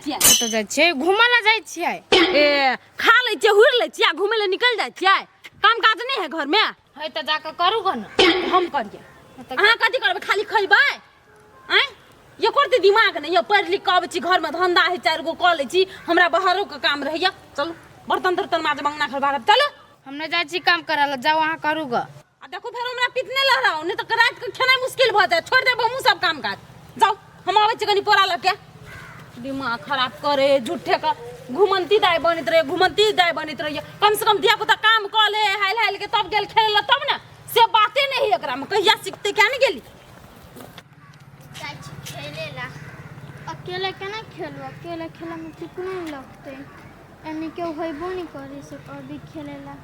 छियै तो जाय छियै घुमै ला जाय छियै ए खा लै छियै हुर लै छियै घुमै ला निकल जाय छियै काम काज नहीं है घर में है त जाके करू ग न हम करिए अहाँ कथी करबै खाली खइबै हैं ये करते दिमाग नहीं ये पढ़ लिख के आबै छी घर में धंधा है 4 गो क लै छी हमरा बाहरों के काम रहैया चलू बर्तन तर्तन माजे मंगना घर भागब चलो हम नहीं जाय छी काम करे ला जाओ अहाँ करू ग आ देखो फिर हमरा पिटने लग रहा नहीं तो रात के खेनाई मुश्किल भ जाए छोड़ देब हमहू सब काम काज जाओ हम आबै छी कनी पोरा लग के दिमाग खराब करे झूठे का घुमंती दाय बनित रहे कम से कम दिया पुता काम क ले हाइल के तब गेल खेले ला तब ना से बातें नहीं एकरा में कहिया सीखते क्या नहीं गेली खेले ला अकेले केना खेलू अकेले खेला में ठीक नहीं लगते एने क्यों होइबो नहीं करे से कभी खेले ला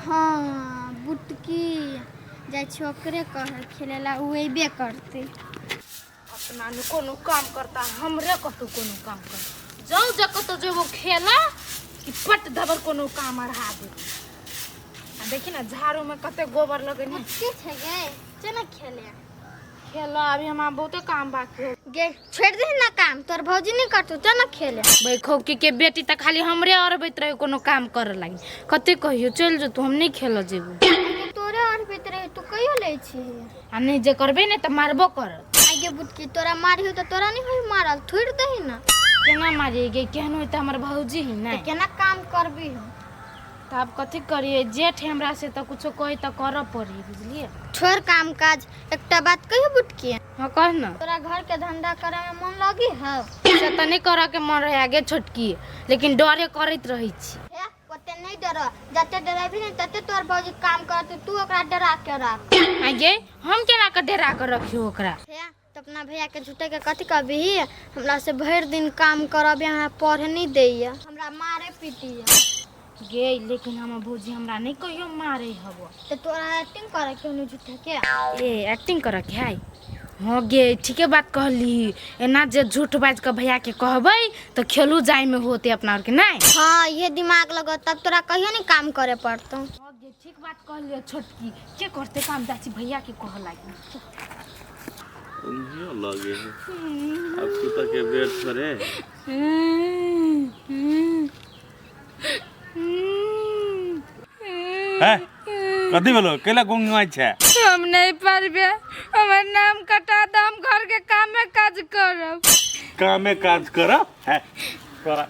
हाँ बुटकी जाय छी ओकरे कह खेले ला उबे करते अपना ने कोनो काम करता हमरे कतो कोनो काम कर जाओ जको तो जो वो खेला कि पट दबर कोनो काम अढ़ा दे आ देखी ना झाड़ू में कते गोबर लगे नहीं के छे गे चना खेले खेला अभी हमारा बहुते काम बाकी है गे छोड़ दे ना काम तोर भौजी नहीं करतू चना खेले भाई खौकी के बेटी त खाली हमरे और बैठ रहे कोनो काम करे लागी कते कहियो चल जो तू हम नहीं खेल जेबू तोरे और भीतर तू कहियो ले छी आ नहीं जे करबे ने त मारबो कर आगे बुटकी तोरा मारी हो तो तोरा नहीं होई मारल थोड़ दही ना केना मारी गे केहन होई त हमर भौजी ही तो नहीं केना काम करबी हो त अब कथि करिए जेठ हमरा से त कुछो कहि त कर पड़ी बुझलिए छोड़ काम काज एकटा बात कहियो बुटकी हां कह न तोरा घर के धंधा करे में मन लगी है से त नहीं करे के मन रहे आगे छोटकी लेकिन डरे करत रही छी हे ओते नहीं डरो जते डराबी नहीं तते तोर भौजी काम करत तू ओकरा डरा के रख आगे हम केना के डेरा के रखियो ओकरा हे तो अपना भैया के झूठे के कथी कहबी हमरा से भर दिन काम करब यहाँ पढ़ नहीं दैया हमरा मारे पीटिया गे लेकिन हम भौजी हमरा नहीं कहियो मारे हबो तो तोरा एक्टिंग करे क्यों नहीं झूठे के ए एक्टिंग कर के है हां गे ठीके बात कहली एना जे झूठ बाज के भैया के कहबै तो खेलू जाय में होते अपना और के नहीं हां ये दिमाग लगो तब तोरा कहियो नहीं काम करे पड़तो हां गे ठीक बात कहली छोटकी के करते काम जाची भैया के कह लागी उन्हें लगे है अब तू तक के बेर थरे है कथी बोलो केला गुंगवाई छे हम नहीं पारबे हमर नाम कटा द हम घर के काम में काज करब कामे काज करब है तोरा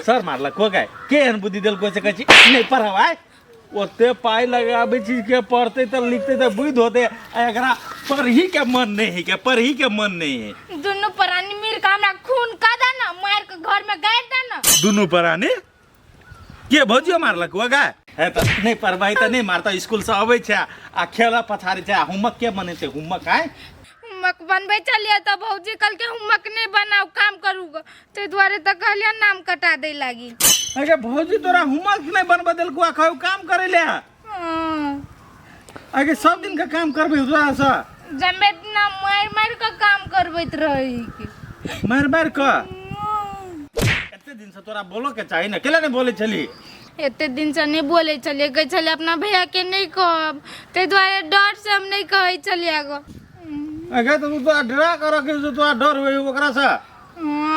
सर मारला को गए केहन बुद्धि देल को से कछि नहीं पढ़ावाय ओते पाई लगाबे चीज के पढ़ते त लिखते त बुझ होते एकरा पढ़ही के मन नहीं है के पढ़ही के मन नहीं है दोनों प्राणी मिल के हमरा खून का दा ना मार के घर में गाड़ दा ना दोनों प्राणी के भौजियो मारला को गए है त नहीं पढ़बाई त नहीं मारता स्कूल से आबै छे आ खेला पछाड़ी छे होमवर्क के बनेते होमवर्क आय हुमक बनबे चलिए तो भौजी कल के हुमक नहीं बनाओ काम करूगा ते द्वारे तो कहलिया नाम कटा दे लागी अरे भौजी तोरा होमवर्क नहीं बनबा देल को खाओ काम करे ले आगे सब दिन का काम करबे तोरा से जमे इतना मार मार के काम करबैत रही के मार मार के एते दिन से तोरा बोलो के चाहिए ना केला नहीं बोले छली एते दिन से नहीं बोले चलिए गए चले अपना भैया के नहीं कहब ते द्वारे डर से हम नहीं कहे चलिए गो अगे तो तू डरा कर के जो तोरा डर होई ओकरा से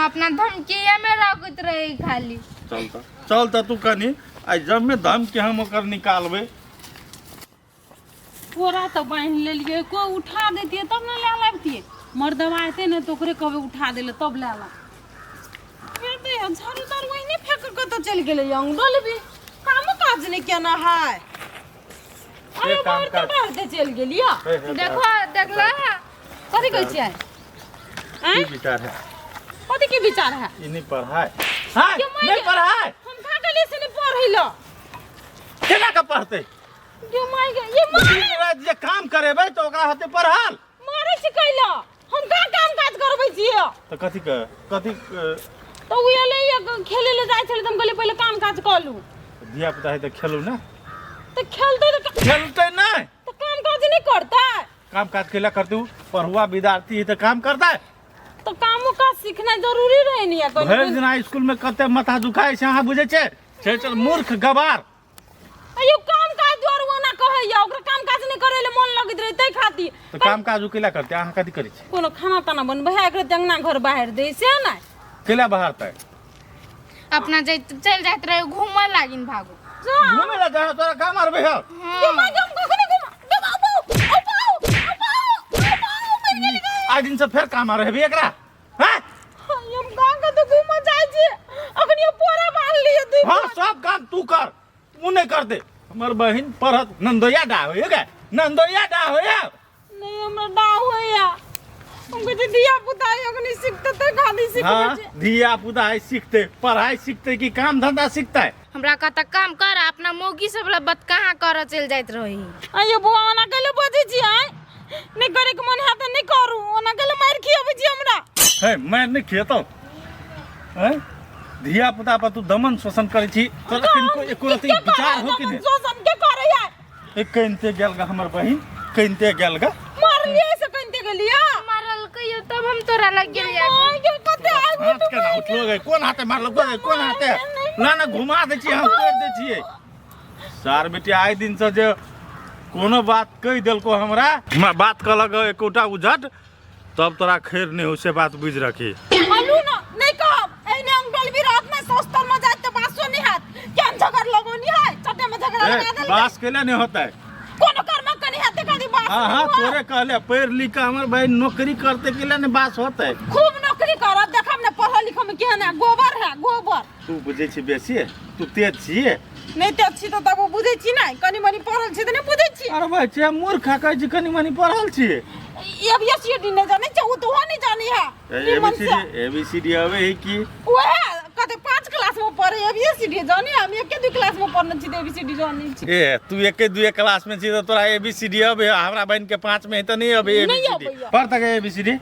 अपना धमकिया में रखत रही खाली चलता तू कनी आ जब में धम के हम ओकर निकालबे पूरा तो बांध ले लिए को उठा देती तब ना ले लाबती मर्दवा आते ना तो ओकरे कबे उठा देले तब ले ला फिर तो हम झाड़ू तार वही नहीं फेंक के तो चल गेले यंग डोल भी काम काज नहीं केना है अरे बाहर तो बाहर दे चल गेलिया देखो देखला कथी कहै छियै की विचार है कथी के विचार है ई नहीं पढ़ाई हां नहीं पढ़ाई हम का गले से नहीं पढ़ैला केना का पढ़ते ये माय गे ये माय जे काम करेबै तो ओकरा हाथे पढ़ाल मारे सिखैला हम का काम काज करबै छियै तो कथी तो उ एले खेले ले जाय छले हम कहले पहले काम काज कर लू धिया पुता है तो खेलू ना तो खेलते नहीं तो काम काज नहीं करता काम काज केला करतू पढ़ुआ विद्यार्थी है तो काम करता है तो कामो काज सीखना जरूरी रहे नहीं है भर दिन स्कूल में कते माथा दुखाय छै अहाँ बुझे छै चल मूर्ख गवार अयो काम काज द्वार ओना कहैया ओकरा काम काज नहीं करे ले मन लगत रहे तै खाती तो काम काज केला करते अहाँ कथि करै छी कोनो खाना ताना बनबै है एकरा जंगना घर बाहर दे से ना केला बाहर तक अपना चल जाते रहे घूमने लागिन भागो घूमे ला जा तोरा का मारबे है आज दिन से फिर काम आ रहे एकरा हैं हम गांव का तो घूम जाए छी अखनी पोरा मार लिए तू हां सब काम तू कर तू नहीं कर दे हमर बहन पढ़त नंदोया डा होय गे नंदोया डा होय नहीं हमरा डा होया हमको जे दिया पुताई अखनी सीखते तो खाली सीख हाँ दिया पुता है सीखते पढ़ाई सीखते कि काम धंधा सीखता है हमरा कहता काम कर अपना मौगी सब ला बत कहाँ कर चल जात रही अयो बुआ ओना कले बजे छी आय नहीं करे के मन हाथ नहीं करू ओना कले मार खियाबे छी हमरा है मैं नहीं खेतो हैं दिया पुता पर तू दमन शोषण करे छी तो किनको एको रति विचार हो कि नहीं शोषण के करे यार एक कइनते गेल गा हमर बहन कइनते गेल गा मार लिए से कइनते गेलिया मारल कहियो तब हम तोरा लग गेल मार के कते आगु हाथ के ना उठलो गए कौन हाथे मारलो गए कौन हाथे ना ना घुमा दे छी हम तोड़ दे छिए सार बेटी आए दिन से जे कोनो बात कह देलको हमरा बात कहलक एकोटा उझट तब तोरा खैर नहीं हो से बात बुझ रखी हलू ना नहीं कह एने अंकल भी रात में सोचतल में जाते बासो नहीं हाथ क्या झगड़ लगो नहीं है चटे में झगड़ा लगा दे बास केला नहीं होता है कोनो कर्म कनी हाथे कनी बास हाँ हाँ तोरे कहले पढ़ लिख के हमर भाई नौकरी करते केला नहीं बास होता है खूब नौकरी करत देख हमने पढ़ा लिखा में केहन है गोबर है गोबर तू बुझे छी बेसी तू तेज छी नहीं ते अच्छी तो तब बुझे छी ना कनी मनी पढ़ल छी त नहीं बुझे छी अरे भाई छे मूर्ख कहै छी कनी मनी पढ़ल छी ये भी सीडी नहीं जाने चाहू तो नहीं जानी है एबीसीडी आवे है की ओए कते 5 क्लास में पढ़े एबीसीडी जानी हम एक के 2 क्लास में पढ़ने छी एबीसीडी जानी छी ए तू एक के 2 क्लास में छी तो तोरा एबीसीडी आवे हमरा बहन के 5 में त नहीं आवे एबीसीडी पढ़ तक एबीसीडी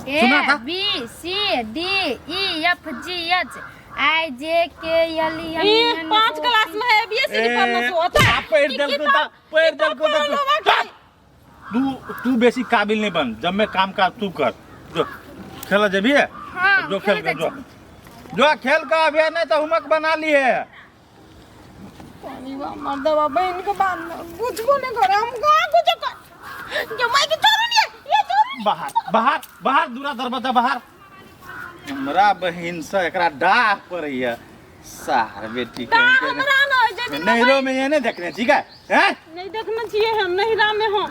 सुना था B C D E F G H I J K L ये 5 क्लास में एबीसीडी पढ़ना से होता है पढ़ दल को तू बेसी काबिल नहीं बन जब मैं काम का तू कर जो खेला जबी है जो खेल कर जो खेल का अभी नहीं तो हुमक बना ली है मर्दवा बहन के बात कुछ को नहीं करे हम कहां कुछ कर जो मैं की छोरू नहीं ये छोरू बाहर बाहर बाहर दूरा दरवाजा बाहर हमरा बहन से एकरा डाह पड़ैया सार बेटी कहीं हमरा ना जे नहरों में ये नहीं देखने ठीक है हैं नहीं देखना चाहिए हम नहिरा में हम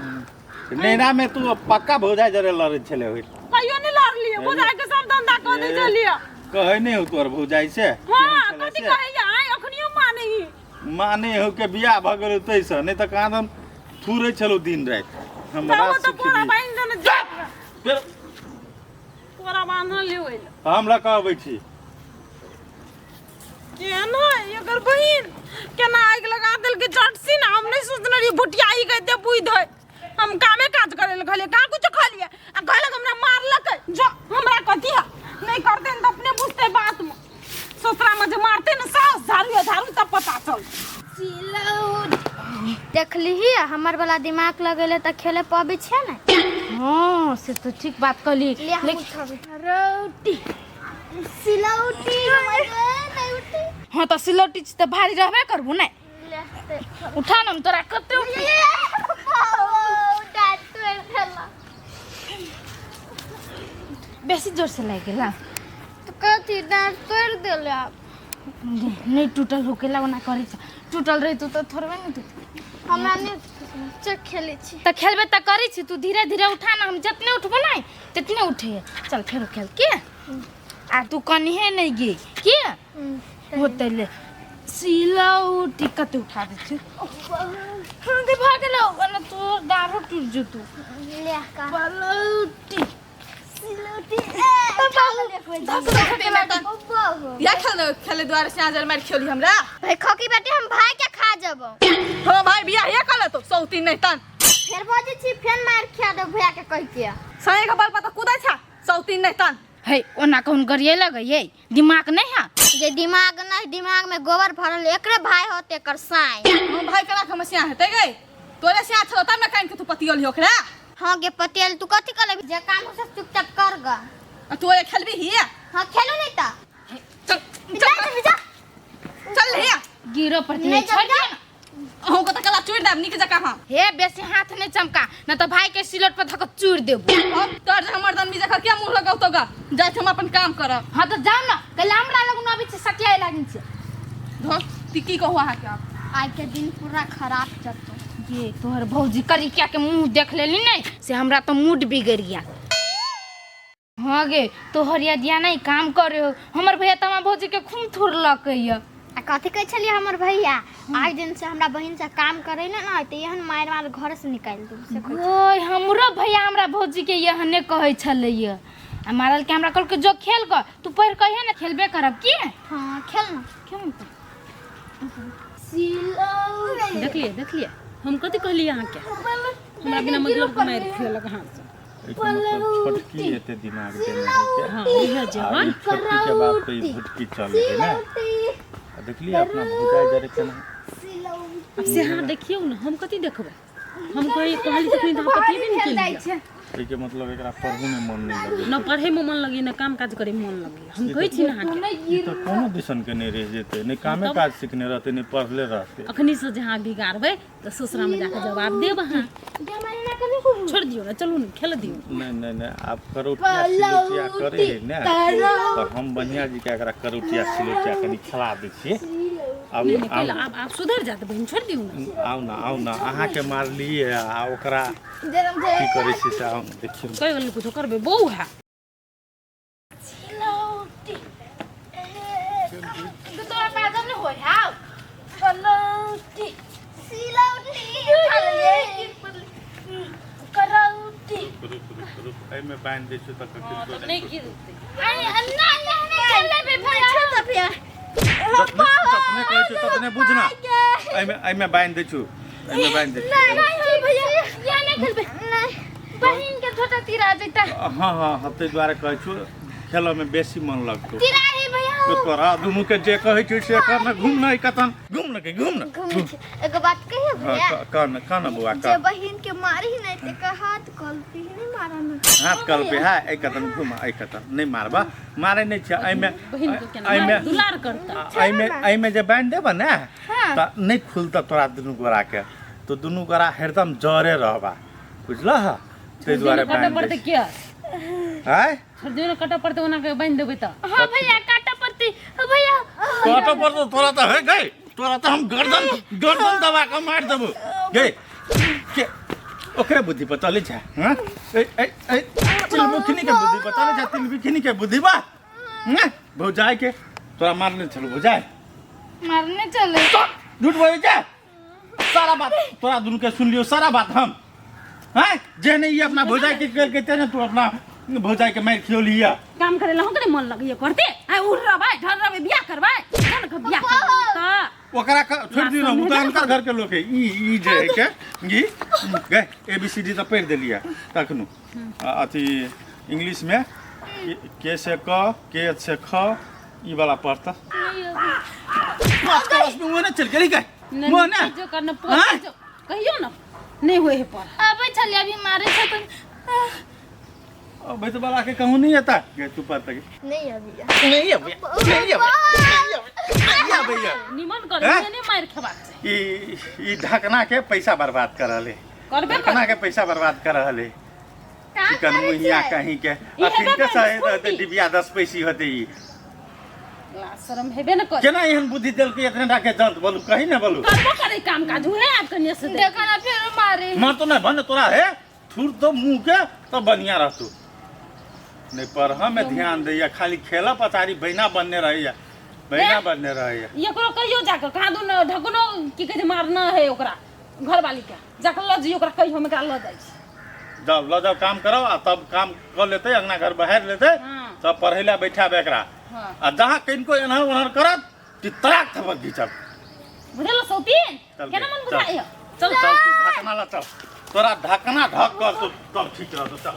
नैना में तू पक्का भौजाई जरे लड़े छले होई कहियो नहीं लड़ लिए भौजाई के सब धंधा कर दे चलिए कहे नहीं हो तोर भौजाई से हां कथि कहे आय अखनियो माने ही माने हो के बियाह भ गेल तैसे नहीं त कहां हम थुरे छलो दिन रात हमरा तो पूरा बाइन जने फिर पूरा बांधल ले होइल हमरा कहबै छी केना एकर बहिन केना आग लगा देल के चटसी ना हम नहीं सोचने रही भुटियाई के दे बुई धय हम कामे काज करे ले खले का कुछ खा लिया आ कहलक हमरा मारलक जो हमरा कथि है नहीं करते न अपने बुझते बात में ससुरा में जो मारते न सास झाड़ू तब पता चल देख लीही हमर वाला दिमाग लगेले त खेले पबे छे ना हां से तो ठीक बात कहली रोटी सिलौटी नहीं उठी हां तो सिलौटी त भारी रहबे करबू ना उठा न तोरा कते बेसी जोर से लाग गेला तो कथी डांट तोड़ देले नहीं टूटल होकेला बना करे छ टूटल रही तू तो थोड़बे नहीं तू हमरा ने चक खेले छी त खेलबे त करी छी तू धीरे धीरे उठा ना हम जितने उठबो ना तितने उठे चल फेर खेल के आ तू कनी है नहीं गे के होते ले सिलौटी कते उठा दे छी दे भागलो न तो दारू टूट जो तू ले का सिलौटी सिलौटी या खेले द्वारा से आजर मार खेली हमरा भाई खोकी बेटी हम भाई के खा जबो हो भाई बियाह ये कल तो सौती नहीं तन फिर बाजे छी फेन मार खा दो भैया के कह के सही का बाल पता कूदा छा सौती नहीं तन है ओना कौन गरिए लगै दिमाग नहीं है जे दिमाग नहीं दिमाग में गोबर भरल एकरे भाई होते कर साई हम भाई कला समस्या हेते गई तोरे से आछो तब ना काइन के तू पतियली ओकरा हां गे पटेल तू कथि कर ले जे काम हो सब चुपचाप कर ग तू ये खेलबी ही हां खेलो नहीं ता चल चल ले गिरो पर नहीं छोड़ जा हो को त कला चोड़ दे देब निक जका हम हे बेसी हाथ नहीं चमका न तो भाई के सिलट पर धक चूर देबो अब तोर हमर दन जका क्या मुंह लगाउ तो गा जाय हम अपन काम करब हां तो जाओ ना कल हमरा लोग न अभी से सटिया लागिन छे धो ती की कहू अहाँ के अब आज के दिन पूरा खराब चलतो ये तोहर भौजी करी क्या के मुंह देख लेली नहीं से हमरा तो मूड बिगड़ गया हाँ गे तोहर दिया नहीं काम करे हो हमर भैया तमा भौजी के खून थोड़लकैया आ कथी कहै छलिए हमर भैया आज दिन से हमरा बहिन से काम करे ना त एहन मार मार घर से निकाल दू से कहै ओए हमरो भैया हमरा भौजी के यहने कहै छलैया आ मारल के हमरा कहल के जो खेल कर तू पढ़ कहिए ना खेलबे करब की हां खेल ना क्यों देख लिए हम कथी कहली अहाँ के हमरा बिना मतलब के मार खेलक हाथ से मतलब छोटकी एते दिमाग देने है हां इहे जवान छोटकी के बात पे भुटकी चल है ना देखलिए अपना भुजाई जरे केना अब से हाँ देखियो ना हम कथी देखबै हम कहली तखनी तो कथी भी नहीं केलिए के मतलब एकरा पढ़ू में मन नहीं लगे न पढ़े में मन लगे न काम काज करे में मन लगे हम कहै छी ना अहाँ के ई तो कोनो दिसन के नहीं रह जेते नहीं कामे काज सीखने रहते नहीं पढ़ले रहते अखनी से जहाँ बिगाड़बै तो ससुरा में जाकर जवाब देब अहाँ छोड़ दियो ना चलू ना खेल दियो नहीं आप करोटिया सिलोटिया करे है ना तो हम बनिया जी के एकरा करोटिया सिलोटिया कनी खिला दै छियै अब पहले आप सुधर जाते बहन छोड़ दियो ना आओ ना अहाँ के मार लिए आ ओकरा की करे छी से आओ देखियो कई गल कुछ करबे बहू है तो तोरा पागल नहीं होय हां कलौटी करौटी रुक एमे बांध दे छु त कथि नहीं गिरते अरे ना चल बे भैया ततने कहै छु ततने बुझना एमे बांध दे छु एमे बांध दे नहीं भैया या नहीं खेलबे नहीं बहिन के छोटा तीरा जैता हां हते द्वारा कहै छु खेल में बेसी मन लगतो तीरा है भैया तो तोरा दुनु के जे कहै छु से कर न घूम न कतन घूम न एगो बात कहियो भैया कान बुआ जे बहिन के मारी नहीं ते का हाथ कलपी नहीं मारा ना हाथ कल पे है एक कतन घूम एक कतन नहीं मारबा मारे नहीं छ बहन को केना दुलार करता एमे जे बांध देब ना त नहीं खुलता तोरा दुनु गोरा के तो दुनु गोरा हरदम जरे रहबा बुझला ह ते द्वारा काटा बांध पड़ते दे क्या हाय छोड़ दियो ना काटा पड़ते ओना के बांध देबै त हां भैया काटा पड़ती भैया काटा पर तो तोरा त है गई तोरा त हम गर्दन दबा के मार देबो गई के ओकरे बुद्धि पता ले छ हां ए तिलमुखनी के बुद्धि पता ले छ तिलमुखनी के बुद्धि बा हां भौजाई के तोरा मारने चलो भौजाई मारने चले झूठ बोले क्या सारा बात तोरा दुनु के सुन लियो सारा बात हम हैं जे नहीं ये अपना भौजाई के कर के तेने तू अपना भौजाई के मार खियो लिया काम करे ला करे मन लगे करते आ उड़ रबाय ढल रबे बियाह करबाय कौन के बियाह करता ओकरा छोड़ दियो ना उतार कर घर के लोग है ई जे है के ई गए एबीसीडी त पढ़ देलिया तखनु अथी इंग्लिश में के से क के से ख ई वाला पढ़ता क्लास में वो ना चल गई गए वो ना जो करना पड़ कहियो ना नहीं हुए है पर अबे चल अभी मारे छ तो अब तो वाला के कहूं नहीं आता के तू पता के नहीं अभी नहीं भैया निमन कर नहीं मार खेबा से ई ढकना के पैसा बर्बाद कर रहले करबे ढकना के पैसा बर्बाद कर रहले चिकन मुहिया कहीं के अखिन के सहे डिबिया 10 पैसे होते ई शर्म हेबे न कर केना एहन बुद्धि देल के इतने ढाके जंत बोलू कहीं ना बोलू करबो करे काम काज हुए आप कन्या से देखा ना फिर मारे मार तो नहीं भन तोरा है थुर तो मुंह के तो बनिया रहतू नहीं पर हमें ध्यान दैया खाली खेला पचारी बहिना बनने रहिया बहिना बनने रहिया ये करो कहियो जाकर कहा दू न ढकनो की कहे मारना है ओकरा घर वाली के जाकर ल जी ओकरा कहियो में ल जाई जब ल जाओ काम करो आ तब काम कर लेते अंगना घर बहार लेते तब पढ़ैला बैठा बेकरा आ जहां किनको एनहर ओनहर करत तितराक थपक घिचब बुझल सौतीन केना मन बुझाइयो चल तू ढकना ला चल तोरा ढकना ढक कर तो तब ठीक रहतो चल